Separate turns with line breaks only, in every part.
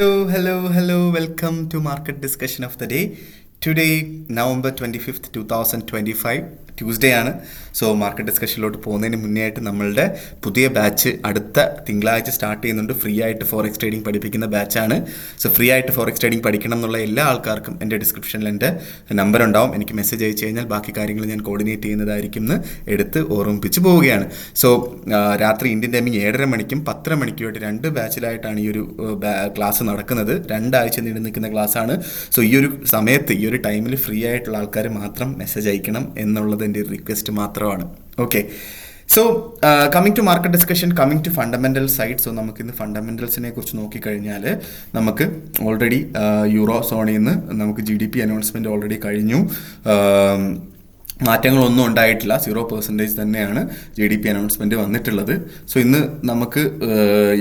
Hello. Welcome to Market Discussion of the Day. Today, November 25th, 2025, Tuesday ആണ്. So market ഡിസ്കഷനിലോട്ട് പോകുന്നതിന് മുന്നേ ആയിട്ട് നമ്മളുടെ പുതിയ ബാച്ച് അടുത്ത തിങ്കളാഴ്ച സ്റ്റാർട്ട് ചെയ്യുന്നുണ്ട്. ഫ്രീ ആയിട്ട് ഫോറക്സ് ട്രേഡിംഗ് പഠിപ്പിക്കുന്ന ബാച്ചാണ്. സോ ഫ്രീ ആയിട്ട് ഫോറക്സ് ട്രേഡിംഗ് പഠിക്കണം എന്നുള്ള എല്ലാ ആൾക്കാർക്കും എൻ്റെ ഡിസ്ക്രിപ്ഷനിൽ എൻ്റെ നമ്പർ ഉണ്ടാവും. എനിക്ക് മെസ്സേജ് അയച്ചു കഴിഞ്ഞാൽ ബാക്കി കാര്യങ്ങൾ ഞാൻ കോർഡിനേറ്റ് ചെയ്യുന്നതായിരിക്കും എന്ന് എടുത്ത് ഓർമ്മിപ്പിച്ച് പോവുകയാണ്. സോ രാത്രി ഇന്ത്യൻ ടൈമിംഗ് 7:30 മണിക്കും 10:30 മണിക്കുമായിട്ട് രണ്ട് ബാച്ചിലായിട്ടാണ് ഈ ഒരു ക്ലാസ് നടക്കുന്നത്. 2 ആഴ്ച നീണ്ടു നിൽക്കുന്ന ക്ലാസ്സാണ്. സോ ഈ ഒരു സമയത്ത് ഈ ഒരു ടൈമിൽ ഫ്രീ ആയിട്ടുള്ള ആൾക്കാർ മാത്രം മെസ്സേജ് അയക്കണം എന്നുള്ളത് എൻ്റെ ഒരു റിക്വസ്റ്റ് മാത്രമാണ്. Okay, so coming to market discussion, coming to fundamental side. So നമുക്കിന്ന് ഫണ്ടമെൻ്റൽസിനെ കുറിച്ച് നോക്കിക്കഴിഞ്ഞാൽ നമുക്ക് ഓൾറെഡി യൂറോ സോണിൽ നിന്ന് നമുക്ക് GDP അനൗൺസ്മെൻറ്റ് ഓൾറെഡി കഴിഞ്ഞു. മാറ്റങ്ങളൊന്നും ഉണ്ടായിട്ടില്ല. 0% തന്നെയാണ് GDP അനൗൺസ്മെൻറ്റ് വന്നിട്ടുള്ളത്. സോ ഇന്ന് നമുക്ക്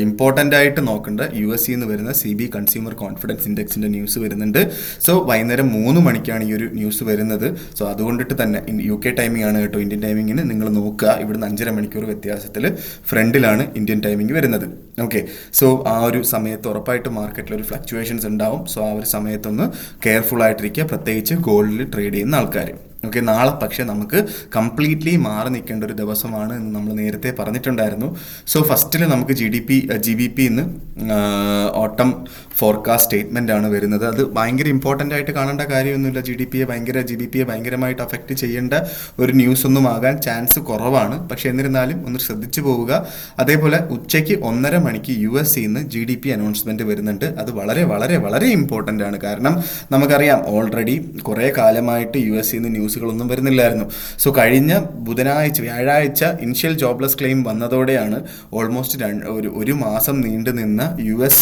ഇമ്പോർട്ടൻ്റ് ആയിട്ട് നോക്കേണ്ട US നിന്ന് വരുന്ന CB കൺസ്യൂമർ കോൺഫിഡൻസ് ഇൻഡെക്സിൻ്റെ ന്യൂസ് വരുന്നുണ്ട്. സോ വൈകുന്നേരം 3 മണിക്കാണ് ഈ ഒരു ന്യൂസ് വരുന്നത്. സോ അതുകൊണ്ടിട്ട് തന്നെ UK ടൈമിംഗ് ആണ് കേട്ടോ. ഇന്ത്യൻ ടൈമിങ്ങിന് നിങ്ങൾ നോക്കുക, ഇവിടുന്ന് 5.5 മണിക്കൂർ വ്യത്യാസത്തിൽ ഫ്രണ്ടിലാണ് ഇന്ത്യൻ ടൈമിംഗ് വരുന്നത്. ഓക്കെ, സോ ആ ഒരു സമയത്ത് ഉറപ്പായിട്ട് മാർക്കറ്റിൽ ഒരു ഫ്ലക്ച്വേഷൻസ് ഉണ്ടാവും. സോ ആ ഒരു സമയത്തൊന്ന് കെയർഫുൾ ആയിട്ടിരിക്കുക, പ്രത്യേകിച്ച് ഗോൾഡിൽ ട്രേഡ് ചെയ്യുന്ന ആൾക്കാർ. ഓക്കെ, നാളെ പക്ഷേ നമുക്ക് കംപ്ലീറ്റ്ലി മാറി നിൽക്കേണ്ട ഒരു ദിവസമാണ് എന്ന് നമ്മൾ നേരത്തെ പറഞ്ഞിട്ടുണ്ടായിരുന്നു. സോ ഫസ്റ്റിൽ നമുക്ക് GBP ഇന്ന് ഓട്ടം ഫോർകാസ്റ്റ് സ്റ്റേറ്റ്മെൻ്റ് ആണ് വരുന്നത്. അത് ഭയങ്കര ഇമ്പോർട്ടൻ്റ് ആയിട്ട് കാണേണ്ട കാര്യമൊന്നുമില്ല. GBP ഭയങ്കരമായിട്ട് അഫക്റ്റ് ചെയ്യേണ്ട ഒരു ന്യൂസ് ഒന്നും ആകാൻ ചാൻസ് കുറവാണ്. പക്ഷേ എന്നിരുന്നാലും ഒന്ന് ശ്രദ്ധിച്ചു പോവുക. അതേപോലെ ഉച്ചയ്ക്ക് 1:30 മണിക്ക് US നിന്ന് GDP അനൗൺസ്മെൻറ്റ് വരുന്നുണ്ട്. അത് വളരെ വളരെ വളരെ ഇമ്പോർട്ടൻ്റ് ആണ്. കാരണം നമുക്കറിയാം ഓൾറെഡി കുറേ കാലമായിട്ട് US നിന്ന് ന്യൂസുകളൊന്നും വരുന്നില്ലായിരുന്നു. സോ കഴിഞ്ഞ വ്യാഴാഴ്ച ഇനിഷ്യൽ ജോബ്ലെസ് ക്ലെയിം വന്നതോടെയാണ് ഓൾമോസ്റ്റ് ഒരു മാസം നീണ്ടു നിന്ന US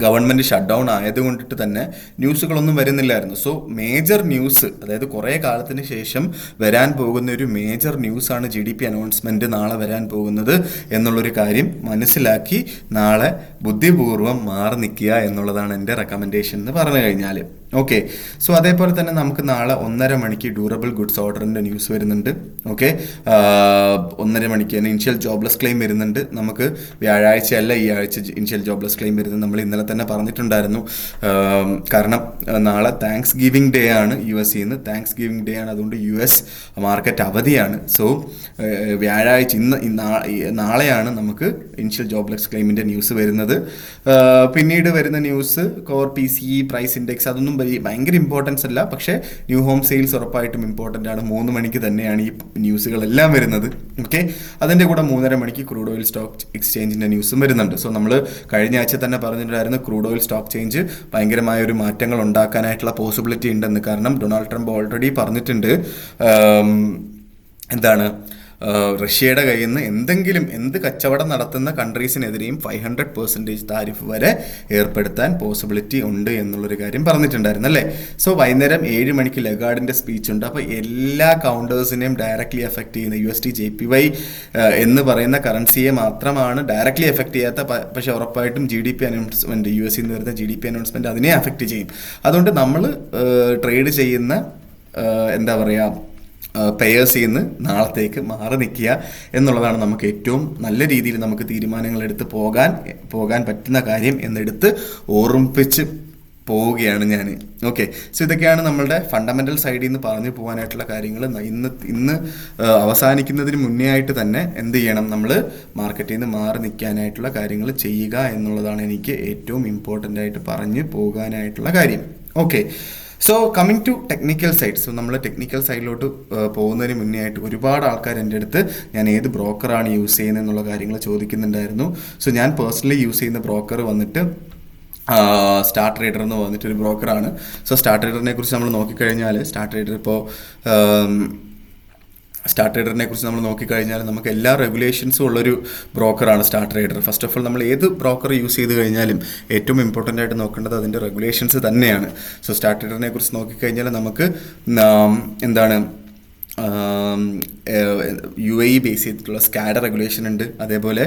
ഗവൺമെൻറ് ഷട്ട് ഡൗൺ ആയതുകൊണ്ടിട്ട് തന്നെ ന്യൂസുകളൊന്നും വരുന്നില്ലായിരുന്നു. സോ മേജർ ന്യൂസ്, അതായത് കുറേ കാലത്തിന് ശേഷം വരാൻ പോകുന്ന ഒരു മേജർ ന്യൂസാണ് GDP അനൗൺസ്മെൻറ്റ് നാളെ വരാൻ പോകുന്നത് എന്നുള്ളൊരു കാര്യം മനസ്സിലാക്കി നാളെ ബുദ്ധിപൂർവ്വം മാറി നിൽക്കുക എന്നുള്ളതാണ് എൻ്റെ റെക്കമെൻഡേഷൻ എന്ന് പറഞ്ഞു കഴിഞ്ഞാൽ. ഓക്കെ, സോ അതേപോലെ തന്നെ നമുക്ക് നാളെ 1:30 മണിക്ക് ഡ്യൂറബിൾ ഗുഡ്സ് ഓർഡറിൻ്റെ ന്യൂസ് വരുന്നുണ്ട്. ഓക്കെ, 1:30 മണിക്ക് തന്നെ ഇനിഷ്യൽ ജോബ്ലെസ് ക്ലെയിം വരുന്നുണ്ട്. നമുക്ക് വ്യാഴാഴ്ചയല്ല ഈ ആഴ്ച ഇനിഷ്യൽ ജോബ്ലെസ് ക്ലെയിം വരുന്നത്. നമ്മൾ ഇന്നലെ തന്നെ പറഞ്ഞിട്ടുണ്ടായിരുന്നു. കാരണം നാളെ താങ്ക്സ് ഗിവിംഗ് ഡേ ആണ്. US നിന്ന് താങ്ക്സ് ഗിവിംഗ് ഡേ ആണ്. അതുകൊണ്ട് US മാർക്കറ്റ് അവധിയാണ്. സോ വ്യാഴാഴ്ച നാളെയാണ് നമുക്ക് ഇനിഷ്യൽ ജോബ്ലെസ് ക്ലെയിമിൻ്റെ ന്യൂസ് വരുന്നത്. പിന്നീട് വരുന്ന news core PCE price index, അതൊന്നും ഭയങ്കര ഇമ്പോർട്ടൻസ് അല്ല. പക്ഷേ ന്യൂ ഹോം സെയിൽസ് ഉറപ്പായിട്ടും ഇമ്പോർട്ടൻ്റ് ആണ്. 3 മണിക്ക് തന്നെയാണ് ഈ ന്യൂസുകളെല്ലാം വരുന്നത്. ഓക്കെ, അതിൻ്റെ കൂടെ 3:30 മണിക്ക് ക്രൂഡ് ഓയിൽ സ്റ്റോക്ക് എക്സ്ചേഞ്ചിൻ്റെ ന്യൂസും വരുന്നുണ്ട്. സോ നമ്മൾ കഴിഞ്ഞ ആഴ്ച തന്നെ പറഞ്ഞിട്ടുണ്ടായിരുന്നു ക്രൂഡ് ഓയിൽ സ്റ്റോക്ക് ചേഞ്ച് ഭയങ്കരമായ ഒരു മാറ്റങ്ങൾ ഉണ്ടാക്കാനായിട്ടുള്ള പോസിബിലിറ്റി ഉണ്ടെന്ന്. കാരണം ഡൊണാൾഡ് ട്രംപ് ഓൾറെഡി പറഞ്ഞിട്ടുണ്ട് എന്താണ് റഷ്യയുടെ കയ്യിൽ നിന്ന് എന്ത് കച്ചവടം നടത്തുന്ന കൺട്രീസിനെതിരെയും 500% താരിഫ് വരെ ഏർപ്പെടുത്താൻ പോസിബിലിറ്റി ഉണ്ട് എന്നുള്ളൊരു കാര്യം പറഞ്ഞിട്ടുണ്ടായിരുന്നു അല്ലേ. സോ വൈകുന്നേരം 7 മണിക്ക് ലഗാർഡിൻ്റെ സ്പീച്ച് ഉണ്ട്. അപ്പോൾ എല്ലാ കൗണ്ടേഴ്സിനെയും ഡയറക്റ്റ്ലി എഫക്റ്റ് ചെയ്യുന്ന USD JPY എന്ന് പറയുന്ന കറൻസിയെ മാത്രമാണ് ഡയറക്റ്റ്ലി എഫക്റ്റ് ചെയ്യാത്ത. പക്ഷേ ഉറപ്പായിട്ടും GDP അനൗൺസ്മെൻറ്റ്, US നിന്ന് വരുന്ന GDP അനൗൺസ്മെൻറ്റ് അതിനെ അഫക്റ്റ് ചെയ്യും. അതുകൊണ്ട് നമ്മൾ ട്രേഡ് ചെയ്യുന്ന എന്താ പറയുക പെയേഴ്സിൽ നിന്ന് നാളത്തേക്ക് മാറി നിൽക്കുക എന്നുള്ളതാണ് നമുക്ക് ഏറ്റവും നല്ല രീതിയിൽ നമുക്ക് തീരുമാനങ്ങൾ എടുത്ത് പോകാൻ പറ്റുന്ന കാര്യം എന്നെടുത്ത് ഓർമ്മിപ്പിച്ച് പോവുകയാണ് ഞാൻ. ഓക്കെ, സോ ഇതൊക്കെയാണ് നമ്മളുടെ ഫണ്ടമെൻ്റൽ സൈഡിൽ നിന്ന് പറഞ്ഞു പോകാനായിട്ടുള്ള കാര്യങ്ങൾ. ഇന്ന് അവസാനിക്കുന്നതിന് മുന്നേ ആയിട്ട് തന്നെ എന്ത് ചെയ്യണം, നമ്മൾ മാർക്കറ്റിൽ നിന്ന് മാറി നിൽക്കാനായിട്ടുള്ള കാര്യങ്ങൾ ചെയ്യുക എന്നുള്ളതാണ് എനിക്ക് ഏറ്റവും ഇമ്പോർട്ടൻ്റ് ആയിട്ട് പറഞ്ഞു പോകാനായിട്ടുള്ള കാര്യം. Okay, so coming to technical side. So നമ്മൾ ടെക്നിക്കൽ സൈഡിലോട്ട് പോകുന്നതിന് മുന്നേ ആയിട്ട് ഒരുപാട് ആൾക്കാർ എൻ്റെ അടുത്ത് ഞാൻ ഏത് ബ്രോക്കറാണ് യൂസ് ചെയ്യുന്നത് എന്നുള്ള കാര്യങ്ങൾ ചോദിക്കുന്നുണ്ടായിരുന്നു. സോ ഞാൻ പേഴ്സണലി യൂസ് ചെയ്യുന്ന ബ്രോക്കർ വന്നിട്ട് സ്റ്റാർ ട്രേഡർ എന്ന് പറഞ്ഞിട്ടൊരു ബ്രോക്കറാണ്. സോ സ്റ്റാർ ട്രേഡറിനെ കുറിച്ച് നമ്മൾ നോക്കിക്കഴിഞ്ഞാൽ സ്റ്റാർ ട്രേഡറിനെ കുറിച്ച് നമ്മൾ നോക്കിക്കഴിഞ്ഞാൽ നമുക്ക് എല്ലാ റെഗുലേഷൻസും ഉള്ളൊരു ബ്രോക്കറാണ് star trader. First of all നമ്മൾ ഏത് ബ്രോക്കർ യൂസ് ചെയ്ത് കഴിഞ്ഞാലും ഏറ്റവും ഇമ്പോർട്ടൻ്റ് ആയിട്ട് നോക്കേണ്ടത് അതിൻ്റെ റെഗുലേഷൻസ് തന്നെയാണ്. സോ സ്റ്റാർ ട്രേഡറിനെ കുറിച്ച് നോക്കിക്കഴിഞ്ഞാൽ നമുക്ക് UAE ബേസ് ചെയ്തിട്ടുള്ള സ്കാഡ റെഗുലേഷൻ ഉണ്ട്, അതേപോലെ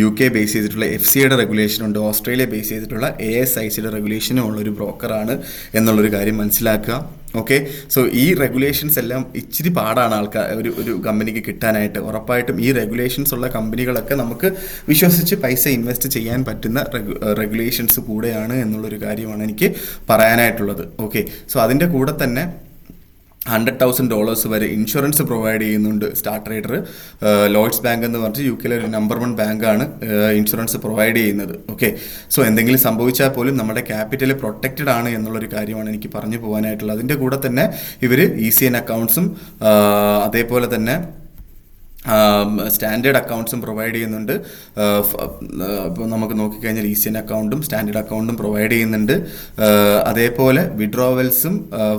UK ബേസ് ചെയ്തിട്ടുള്ള FCAയുടെ റെഗുലേഷൻ ഉണ്ട്, ഓസ്ട്രേലിയ ബേസ് ചെയ്തിട്ടുള്ള ASICയുടെ റെഗുലേഷനും ഉള്ളൊരു ബ്രോക്കറാണ് എന്നുള്ളൊരു കാര്യം മനസ്സിലാക്കുക. ഓക്കെ, സോ ഈ റെഗുലേഷൻസ് എല്ലാം ഇച്ചിരി പാടാണ് ഒരു കമ്പനിക്ക് കിട്ടാനായിട്ട്. ഉറപ്പായിട്ടും ഈ റെഗുലേഷൻസ് ഉള്ള കമ്പനികളൊക്കെ നമുക്ക് വിശ്വസിച്ച് പൈസ ഇൻവെസ്റ്റ് ചെയ്യാൻ പറ്റുന്ന റെഗുലേഷൻസ് കൂടെയാണ് എന്നുള്ളൊരു കാര്യമാണ് എനിക്ക് പറയാനായിട്ടുള്ളത്. ഓക്കെ, സോ അതിൻ്റെ കൂടെ തന്നെ $100,000 വരെ ഇൻഷുറൻസ് പ്രൊവൈഡ് ചെയ്യുന്നുണ്ട് സ്റ്റാർ ട്രേഡർ. ലോയ്ഡ്സ് ബാങ്ക് എന്ന് പറഞ്ഞിട്ട് UK ഒരു നമ്പർ 1 ബാങ്കാണ് ഇൻഷുറൻസ് പ്രൊവൈഡ് ചെയ്യുന്നത്. ഓക്കെ, സോ എന്തെങ്കിലും സംഭവിച്ചാൽ പോലും നമ്മുടെ ക്യാപിറ്റൽ പ്രൊട്ടക്റ്റഡ് ആണ് എന്നുള്ളൊരു കാര്യമാണ് എനിക്ക് പറഞ്ഞു പോകാനായിട്ടുള്ളത്. അതിൻ്റെ കൂടെ തന്നെ ഇവർ ECN അക്കൗണ്ട്സും അതേപോലെ തന്നെ സ്റ്റാൻഡേർഡ് അക്കൗണ്ട്സും പ്രൊവൈഡ് ചെയ്യുന്നുണ്ട്. ഇപ്പോൾ നമുക്ക് നോക്കിക്കഴിഞ്ഞാൽ ECN അക്കൗണ്ടും സ്റ്റാൻഡേർഡ് അക്കൗണ്ടും പ്രൊവൈഡ് ചെയ്യുന്നുണ്ട്. അതേപോലെ വിഡ്രോവൽസും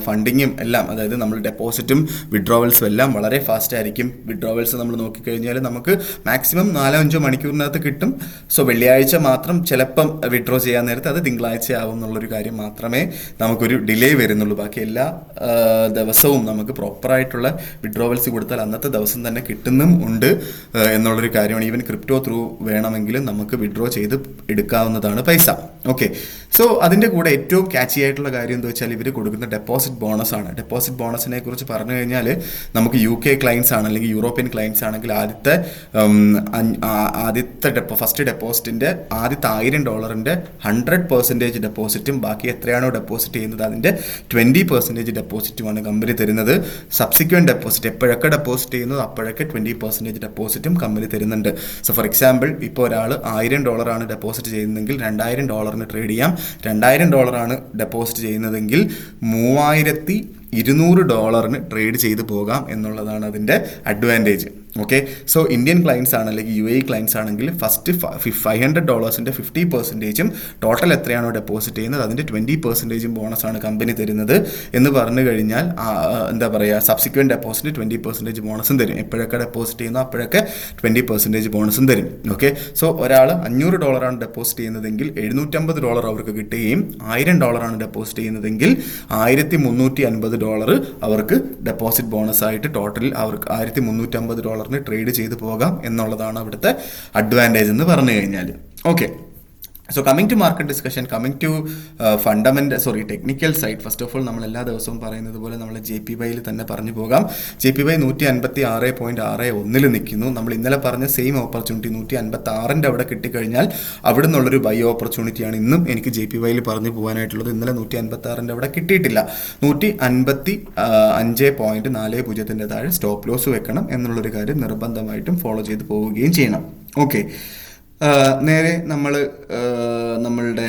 ഫണ്ടിങ്ങും എല്ലാം, അതായത് നമ്മൾ ഡെപ്പോസിറ്റും വിഡ്രോവൽസും എല്ലാം വളരെ ഫാസ്റ്റ് ആയിരിക്കും. വിഡ്രോവൽസ് നമ്മൾ നോക്കിക്കഴിഞ്ഞാൽ നമുക്ക് മാക്സിമം 4-5 മണിക്കൂറിനകത്ത് കിട്ടും. സോ വെള്ളിയാഴ്ച മാത്രം ചിലപ്പം വിഡ്രോ ചെയ്യാൻ നേരത്തെ അത് തിങ്കളാഴ്ച ആവും എന്നുള്ളൊരു കാര്യം മാത്രമേ നമുക്കൊരു ഡിലേ വരുന്നുള്ളൂ. ബാക്കി എല്ലാ ദിവസവും നമുക്ക് പ്രോപ്പറായിട്ടുള്ള വിഡ്രോവൽസ് കൊടുത്താൽ അന്നത്തെ ദിവസം തന്നെ കിട്ടുന്നും ഉണ്ട് എന്നുള്ളൊരു കാര്യമാണ്. ഈവൻ ക്രിപ്റ്റോ ത്രൂ വേണമെങ്കിലും നമുക്ക് വിഡ്രോ ചെയ്ത് എടുക്കാവുന്നതാണ് പൈസ. ഓക്കെ, സോ അതിൻ്റെ കൂടെ ഏറ്റവും ക്യാച്ചി ആയിട്ടുള്ള കാര്യം എന്താ വെച്ചാൽ ഇവർ കൊടുക്കുന്ന ഡെപ്പോസിറ്റ് ബോണസ് ആണ്. ഡെപ്പോസിറ്റ് ബോണസിനെ കുറിച്ച് പറഞ്ഞു കഴിഞ്ഞാൽ നമുക്ക് UK ക്ലയൻസ് ആണ് അല്ലെങ്കിൽ യൂറോപ്യൻ ക്ലയൻസ് ആണെങ്കിൽ ഫസ്റ്റ് ഡെപ്പോസിറ്റിൻ്റെ ആദ്യത്തെ $1,000 100% ഡെപ്പോസിറ്റും ബാക്കി എത്രയാണോ ഡെപ്പോസിറ്റ് ചെയ്യുന്നത് അതിൻ്റെ 20% ഡെപ്പോസിറ്റുമാണ് കമ്പനി തരുന്നത്. സബ്സിക്വൻറ്റ് ഡെപ്പോസിറ്റ് എപ്പോഴൊക്കെ ഡെപ്പോസിറ്റ് ചെയ്യുന്നത് അപ്പോഴൊക്കെ 20% ഡെപ്പോസിറ്റും കമ്പനി തരുന്നുണ്ട്. സോ ഫോർ എക്സാമ്പിൾ ഇപ്പോൾ ഒരാൾ $1,000 ആണ് ഡെപ്പോസിറ്റ് ചെയ്യുന്നതെങ്കിൽ $2,000 ട്രേഡ് ചെയ്യാം. $2,000 ഡെപ്പോസിറ്റ് ചെയ്യുന്നതെങ്കിൽ $3,200 ട്രേഡ് ചെയ്ത് പോകാം എന്നുള്ളതാണ് അതിൻ്റെ advantage. Okay, so Indian clients ആണ് അല്ലെങ്കിൽ UAE ക്ലയൻസ് ആണെങ്കിൽ ഫസ്റ്റ് $500 50%, ടോട്ടൽ എത്രയാണോ ഡെപ്പോസിറ്റ് ചെയ്യുന്നത് അതിൻ്റെ 20% ബോണസാണ് കമ്പനി തരുന്നത്. എന്ന് പറഞ്ഞു കഴിഞ്ഞാൽ എന്താ പറയുക, സബ്സിക്വൻറ്റ് ഡെപ്പോസിറ്റ് 20% ബോണസും തരും. എപ്പോഴൊക്കെ ഡെപ്പോസിറ്റ് ചെയ്യുന്നോ അപ്പോഴൊക്കെ 20% ബോണസും തരും. ഓക്കെ, സോ ഒരാൾ $500 ഡെപ്പോസിറ്റ് ചെയ്യുന്നതെങ്കിൽ $750 അവർക്ക് കിട്ടുകയും $1,000 ഡെപ്പോസിറ്റ് ചെയ്യുന്നതെങ്കിൽ $1,350 അവർക്ക് ഡെപ്പോസിറ്റ് ബോണസായിട്ട് ടോട്ടൽ അവർക്ക് $1,350 ട്രേഡ് ചെയ്ത് പോകാം എന്നുള്ളതാണ് അവിടുത്തെ അഡ്വാൻറ്റേജ് എന്ന് പറഞ്ഞു കഴിഞ്ഞാൽ. Okay, so coming to market discussion, coming to technical side. First of all നമ്മൾ എല്ലാ ദിവസവും പറയുന്നത് പോലെ നമ്മൾ JPYയിൽ തന്നെ പറഞ്ഞു പോകാം. JPY 156.61 നിൽക്കുന്നു. നമ്മൾ ഇന്നലെ പറഞ്ഞ സെയിം ഓപ്പർച്യൂണിറ്റി 156 അവിടെ കിട്ടിക്കഴിഞ്ഞാൽ അവിടെ നിന്നുള്ളൊരു ബൈ ഓപ്പർച്യൂണിറ്റിയാണ് ഇന്നും എനിക്ക് JPYയിൽ പറഞ്ഞു പോകാനായിട്ടുള്ളത്. ഇന്നലെ 156 അവിടെ കിട്ടിയിട്ടില്ല. 155.40 താഴെ സ്റ്റോപ്പ് ലോസ് വെക്കണം എന്നുള്ളൊരു കാര്യം നിർബന്ധമായിട്ടും ഫോളോ ചെയ്ത് പോവുകയും ചെയ്യണം. ഓക്കെ, നേരെ നമ്മളുടെ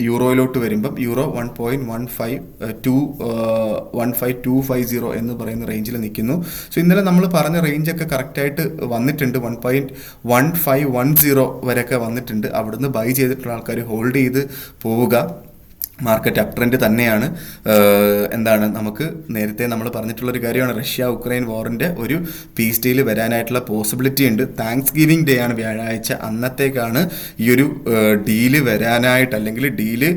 യൂറോയിലോട്ട് വരുമ്പം യൂറോ 1.15250 എന്ന് പറയുന്ന റേഞ്ചിൽ നിൽക്കുന്നു. സോ ഇന്നലെ നമ്മൾ പറഞ്ഞ റേഞ്ചൊക്കെ കറക്റ്റായിട്ട് വന്നിട്ടുണ്ട്. 1.1510 വരെയൊക്കെ വന്നിട്ടുണ്ട്. അവിടുന്ന് ബൈ ചെയ്തിട്ടുള്ള ആൾക്കാർ ഹോൾഡ് ചെയ്ത് പോവുക. മാർക്കറ്റ് അപ് ട്രെൻഡ് തന്നെയാണ്. നമുക്ക് നേരത്തെ നമ്മൾ പറഞ്ഞിട്ടുള്ളൊരു കാര്യമാണ്, റഷ്യ ഉക്രൈൻ വാറിൻ്റെ ഒരു പീസ് ഡീൽ വരാനായിട്ടുള്ള പോസിബിലിറ്റി ഉണ്ട്. താങ്ക്സ് ഗിവിംഗ് ഡേ ആണ് വ്യാഴാഴ്ച. അന്നത്തേക്കാണ് ഈ ഒരു ഡീല് വരാനായിട്ട് അല്ലെങ്കിൽ ഡീല്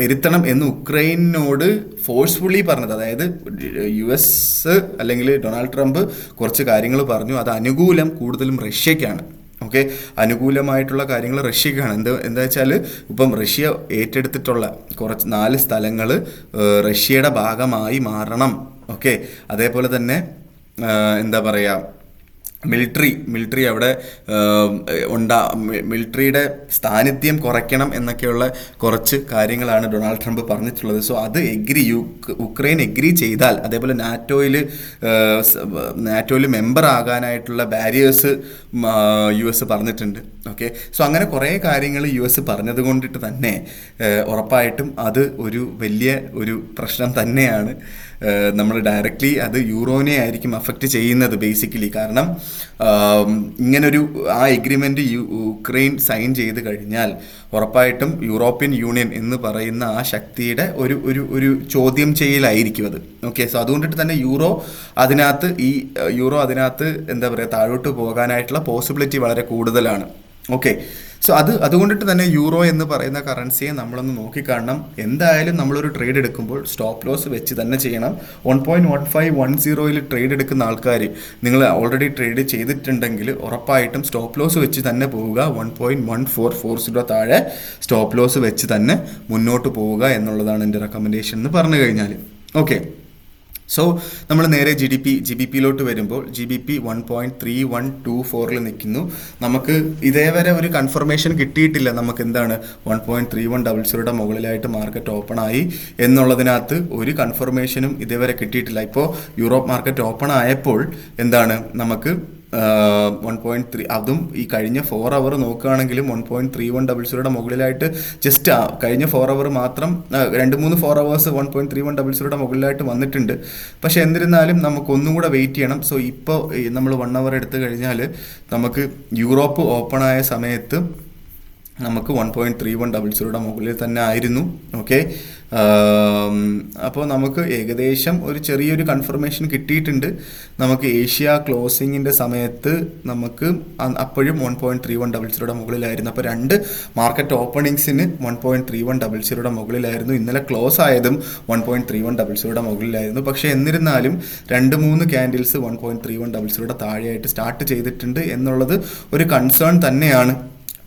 വരുത്തണം എന്ന് ഉക്രൈനോട് ഫോഴ്സ്ഫുള്ളി പറഞ്ഞത്. അതായത് US അല്ലെങ്കിൽ ഡൊണാൾഡ് ട്രംപ് കുറച്ച് കാര്യങ്ങൾ പറഞ്ഞു. അത് അനുകൂലം കൂടുതലും റഷ്യക്കാണ്. ഓക്കെ, അനുകൂലമായിട്ടുള്ള കാര്യങ്ങൾ റഷ്യക്കാണ്. എന്താ വെച്ചാൽ ഇപ്പം റഷ്യ ഏറ്റെടുത്തിട്ടുള്ള 4 സ്ഥലങ്ങൾ റഷ്യയുടെ ഭാഗമായി മാറണം. ഓക്കെ, അതേപോലെ തന്നെ എന്താ പറയുക, മിലിറ്ററി അവിടെ മിലിറ്ററിയുടെ സാന്നിധ്യം കുറയ്ക്കണം എന്നൊക്കെയുള്ള കുറച്ച് കാര്യങ്ങളാണ് ഡൊണാൾഡ് ട്രംപ് പറഞ്ഞിട്ടുള്ളത്. സോ അത് ഉക്രൈൻ എഗ്രി ചെയ്താൽ, അതേപോലെ നാറ്റോയിൽ മെമ്പർ ആകാനായിട്ടുള്ള ബാരിയേഴ്സ് US പറഞ്ഞിട്ടുണ്ട്. ഓക്കെ, സോ അങ്ങനെ കുറേ കാര്യങ്ങൾ US പറഞ്ഞത് കൊണ്ടിട്ട് തന്നെ ഉറപ്പായിട്ടും അത് ഒരു വലിയ ഒരു പ്രശ്നം തന്നെയാണ്. നമ്മൾ ഡയറക്റ്റ്ലി അത് യൂറോനെ ആയിരിക്കും അഫക്റ്റ് ചെയ്യുന്നത് ബേസിക്കലി. കാരണം ഇങ്ങനൊരു ആ എഗ്രിമെൻ്റ് ഉക്രൈൻ സൈൻ ചെയ്ത് കഴിഞ്ഞാൽ ഉറപ്പായിട്ടും യൂറോപ്യൻ യൂണിയൻ എന്ന് പറയുന്ന ആ ശക്തിയുടെ ഒരു ചോദ്യം ചെയ്യലായിരിക്കും അത്. ഓക്കെ, സോ അതുകൊണ്ടിട്ട് തന്നെ യൂറോ അതിനകത്ത് എന്താ പറയുക, താഴോട്ട് പോകാനായിട്ടുള്ള പോസിബിലിറ്റി വളരെ കൂടുതലാണ്. ഓക്കെ, സോ അതുകൊണ്ടിട്ട് തന്നെ യൂറോ എന്ന് പറയുന്ന കറൻസിയെ നമ്മളൊന്ന് നോക്കിക്കാണണം. എന്തായാലും നമ്മളൊരു ട്രേഡ് എടുക്കുമ്പോൾ സ്റ്റോപ്പ് ലോസ് വെച്ച് തന്നെ ചെയ്യണം. 1.1510 ട്രേഡ് എടുക്കുന്ന ആൾക്കാർ, നിങ്ങൾ ഓൾറെഡി ട്രേഡ് ചെയ്തിട്ടുണ്ടെങ്കിൽ ഉറപ്പായിട്ടും സ്റ്റോപ്പ് ലോസ് വെച്ച് തന്നെ പോവുക. 1.1440 താഴെ സ്റ്റോപ്പ് ലോസ് വെച്ച് തന്നെ മുന്നോട്ട് പോവുക എന്നുള്ളതാണ് എൻ്റെ റെക്കമെൻഡേഷൻ എന്ന് പറഞ്ഞു കഴിഞ്ഞാൽ. ഓക്കെ, സോ നമ്മൾ നേരെ ജി ബി പിയിലോട്ട് വരുമ്പോൾ ജി ബി പി 1.3124 നിൽക്കുന്നു. നമുക്ക് ഇതേവരെ ഒരു കൺഫർമേഷൻ കിട്ടിയിട്ടില്ല നമുക്ക് എന്താണ് 1.3100 മുകളിലായിട്ട് മാർക്കറ്റ് ഓപ്പൺ ആയി എന്നുള്ളതിനകത്ത് ഒരു കൺഫർമേഷനും ഇതേവരെ കിട്ടിയിട്ടില്ല. ഇപ്പോൾ യൂറോപ്പ് മാർക്കറ്റ് ഓപ്പൺ ആയപ്പോൾ എന്താണ് നമുക്ക് 1.3, അതും ഈ കഴിഞ്ഞ 4 അവർ നോക്കുകയാണെങ്കിലും 1.3100 മുകളിലായിട്ട് ജസ്റ്റ് കഴിഞ്ഞ 4 അവർ മാത്രം 2-3 4 അവേഴ്സ് 1.3100 മുകളിലായിട്ട് വന്നിട്ടുണ്ട്. പക്ഷെ എന്നിരുന്നാലും നമുക്ക് ഒന്നും കൂടെ വെയിറ്റ് ചെയ്യണം. സോ ഇപ്പോൾ നമ്മൾ 1 അവർ എടുത്തു കഴിഞ്ഞാൽ നമുക്ക് യൂറോപ്പ് ഓപ്പൺ ആയ സമയത്ത് നമുക്ക് 1.3100 മുകളിൽ തന്നെ ആയിരുന്നു. ഓക്കെ, അപ്പോൾ നമുക്ക് ഏകദേശം ഒരു ചെറിയൊരു കൺഫർമേഷൻ കിട്ടിയിട്ടുണ്ട്. നമുക്ക് ഏഷ്യ ക്ലോസിങ്ങിൻ്റെ സമയത്ത് നമുക്ക് അപ്പോഴും 1.3100 മുകളിലായിരുന്നു. അപ്പോൾ 2 മാർക്കറ്റ് ഓപ്പണിങ്സിന് 1.3100 മുകളിലായിരുന്നു. ഇന്നലെ ക്ലോസ് ആയതും 1.3100 മുകളിലായിരുന്നു. പക്ഷേ എന്നിരുന്നാലും 2-3 ക്യാൻഡിൽസ് 1.3100 താഴെയായിട്ട് സ്റ്റാർട്ട് ചെയ്തിട്ടുണ്ട് എന്നുള്ളത് ഒരു കൺസേൺ തന്നെയാണ്.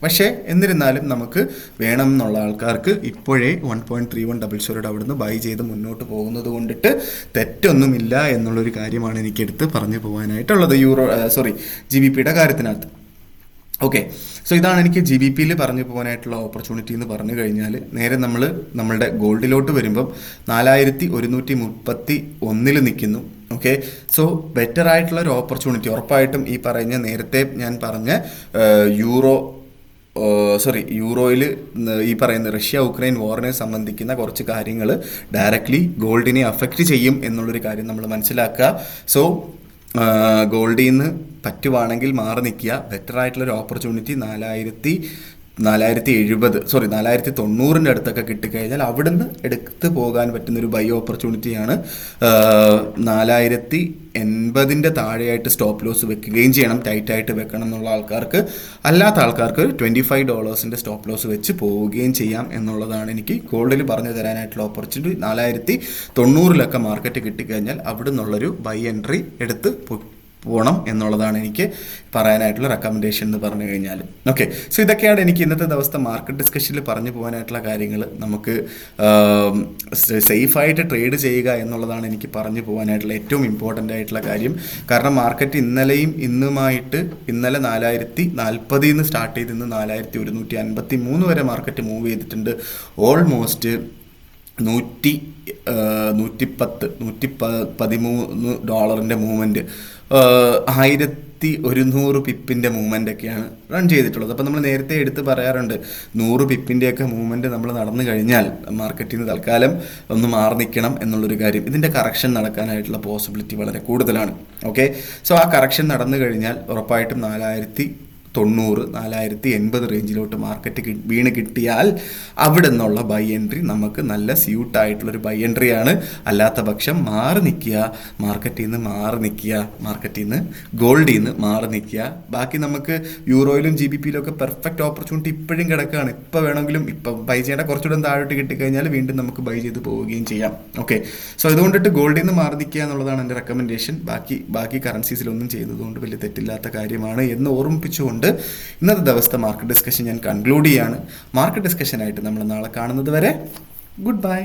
പക്ഷേ എന്നിരുന്നാലും നമുക്ക് വേണം എന്നുള്ള ആൾക്കാർക്ക് ഇപ്പോഴേ 1.3100 അവിടുന്ന് ബൈ ചെയ്ത് മുന്നോട്ട് പോകുന്നത് കൊണ്ടിട്ട് തെറ്റൊന്നുമില്ല എന്നുള്ളൊരു കാര്യമാണ് എനിക്കെടുത്ത് പറഞ്ഞു പോകാനായിട്ടുള്ളത് ജി ബി പിയുടെ കാര്യത്തിനകത്ത്. ഓക്കെ, സോ ഇതാണ് എനിക്ക് ജി ബി പിയിൽ പറഞ്ഞു പോകാനായിട്ടുള്ള ഓപ്പർച്യൂണിറ്റി എന്ന് പറഞ്ഞു കഴിഞ്ഞാൽ നേരെ നമ്മളുടെ ഗോൾഡിലോട്ട് വരുമ്പം 4131 നിൽക്കുന്നു. ഓക്കെ, സോ ബെറ്റർ ആയിട്ടുള്ള ഒരു ഓപ്പർച്യൂണിറ്റി ഉറപ്പായിട്ടും ഈ നേരത്തെ ഞാൻ പറഞ്ഞ യൂറോയിൽ ഈ പറയുന്ന റഷ്യ ഉക്രൈൻ വാറിനെ സംബന്ധിക്കുന്ന കുറച്ച് കാര്യങ്ങൾ ഡയറക്റ്റ്ലി ഗോൾഡിനെ അഫക്റ്റ് ചെയ്യും എന്നുള്ളൊരു കാര്യം നമ്മൾ മനസ്സിലാക്കുക. സോ ഗോൾഡിൽ നിന്ന് പറ്റുവാണെങ്കിൽ മാറി നിൽക്കുക. ബെറ്റർ ആയിട്ടുള്ളൊരു ഓപ്പർച്യൂണിറ്റി 490 അടുത്തൊക്കെ കിട്ടിക്കഴിഞ്ഞാൽ അവിടുന്ന് എടുത്ത് പോകാൻ പറ്റുന്നൊരു ബൈ ഓപ്പർച്യൂണിറ്റിയാണ്. 480 താഴെയായിട്ട് സ്റ്റോപ്പ് ലോസ് വെക്കുകയും ചെയ്യണം, ടൈറ്റായിട്ട് വെക്കണം എന്നുള്ള ആൾക്കാർക്ക്. അല്ലാത്ത ആൾക്കാർക്ക് $25 സ്റ്റോപ്പ് ലോസ് വെച്ച് പോവുകയും ചെയ്യാം എന്നുള്ളതാണ് എനിക്ക് ഗോൾഡിൽ പറഞ്ഞു തരാനായിട്ടുള്ള ഓപ്പർച്യൂണിറ്റി. 490 മാർക്കറ്റ് കിട്ടിക്കഴിഞ്ഞാൽ അവിടെ നിന്നുള്ളൊരു ബൈ എൻട്രി എടുത്ത് പോകണം എന്നുള്ളതാണ് എനിക്ക് പറയാനായിട്ടുള്ള റെക്കമെൻഡേഷൻ എന്ന് പറഞ്ഞു കഴിഞ്ഞാൽ. ഓക്കെ, സോ ഇതൊക്കെയാണ് എനിക്ക് ഇന്നത്തെ ദിവസത്തെ മാർക്കറ്റ് ഡിസ്കഷനിൽ പറഞ്ഞു പോകാനായിട്ടുള്ള കാര്യങ്ങൾ. നമുക്ക് സേഫായിട്ട് ട്രേഡ് ചെയ്യുക എന്നുള്ളതാണ് എനിക്ക് പറഞ്ഞു പോകാനായിട്ടുള്ള ഏറ്റവും ഇമ്പോർട്ടൻ്റ് ആയിട്ടുള്ള കാര്യം. കാരണം മാർക്കറ്റ് ഇന്നലെയും ഇന്നുമായിട്ട് ഇന്നലെ 4040 സ്റ്റാർട്ട് ചെയ്ത് ഇന്ന് 4153 വരെ മാർക്കറ്റ് മൂവ് ചെയ്തിട്ടുണ്ട്. ഓൾമോസ്റ്റ് $113 മൂവ്മെൻറ്റ്, 1100 പിപ്പിൻ്റെ മൂവ്മെൻ്റ് ഒക്കെയാണ് റൺ ചെയ്തിട്ടുള്ളത്. അപ്പോൾ നമ്മൾ നേരത്തെ എടുത്ത് പറയാറുണ്ട് 100 പിപ്പിൻ്റെയൊക്കെ മൂവ്മെൻറ്റ് നമ്മൾ നടന്നു കഴിഞ്ഞാൽ മാർക്കറ്റിൽ നിന്ന് തൽക്കാലം ഒന്ന് മാറി നിൽക്കണം എന്നുള്ളൊരു കാര്യം. ഇതിൻ്റെ കറക്ഷൻ നടക്കാനായിട്ടുള്ള പോസിബിലിറ്റി വളരെ കൂടുതലാണ്. ഓക്കെ, സോ ആ കറക്ഷൻ നടന്നു കഴിഞ്ഞാൽ ഉറപ്പായിട്ടും 4090-4080 റേഞ്ചിലോട്ട് മാർക്കറ്റ് വീണ് കിട്ടിയാൽ അവിടെ നിന്നുള്ള ബൈ എൻട്രി നമുക്ക് നല്ല സ്യൂട്ടായിട്ടുള്ളൊരു ബൈ എൻട്രിയാണ്. അല്ലാത്ത പക്ഷം മാറി നിൽക്കുക, മാർക്കറ്റിൽ നിന്ന് മാറി നിൽക്കുക, മാർക്കറ്റിൽ നിന്ന് ഗോൾഡിൽ നിന്ന് മാറി നിൽക്കുക. ബാക്കി നമുക്ക് യൂറോയിലും ജി ബി പിയിലൊക്കെ പെർഫെക്റ്റ് ഓപ്പർച്യൂണിറ്റി ഇപ്പോഴും കിടക്കുകയാണ്. ഇപ്പോൾ വേണമെങ്കിലും ഇപ്പം ബൈ ചെയ്യേണ്ട കുറച്ചുകൂടെ താഴോട്ട് കിട്ടിക്കഴിഞ്ഞാൽ വീണ്ടും നമുക്ക് ബൈ ചെയ്ത് പോവുകയും ചെയ്യാം. ഓക്കെ, സോ അതുകൊണ്ടിട്ട് ഗോൾഡിൽ നിന്ന് മാറി നിൽക്കുക എന്നുള്ളതാണ് എൻ്റെ റെക്കമെൻഡേഷൻ. ബാക്കി കറൻസീസിലൊന്നും ചെയ്തതുകൊണ്ട് വലിയ തെറ്റില്ലാത്ത കാര്യമാണ് എന്ന് ഓർമ്മിപ്പിച്ചുകൊണ്ട് ഇന്നത്തെ ദിവസത്തെ മാർക്കറ്റ് ഡിസ്കഷൻ ഞാൻ കൺക്ലൂഡ് ചെയ്യാണ്. മാർക്കറ്റ് ഡിസ്കഷനായിട്ട് നമ്മൾ നാളെ കാണുന്നത് വരെ ഗുഡ് ബൈ.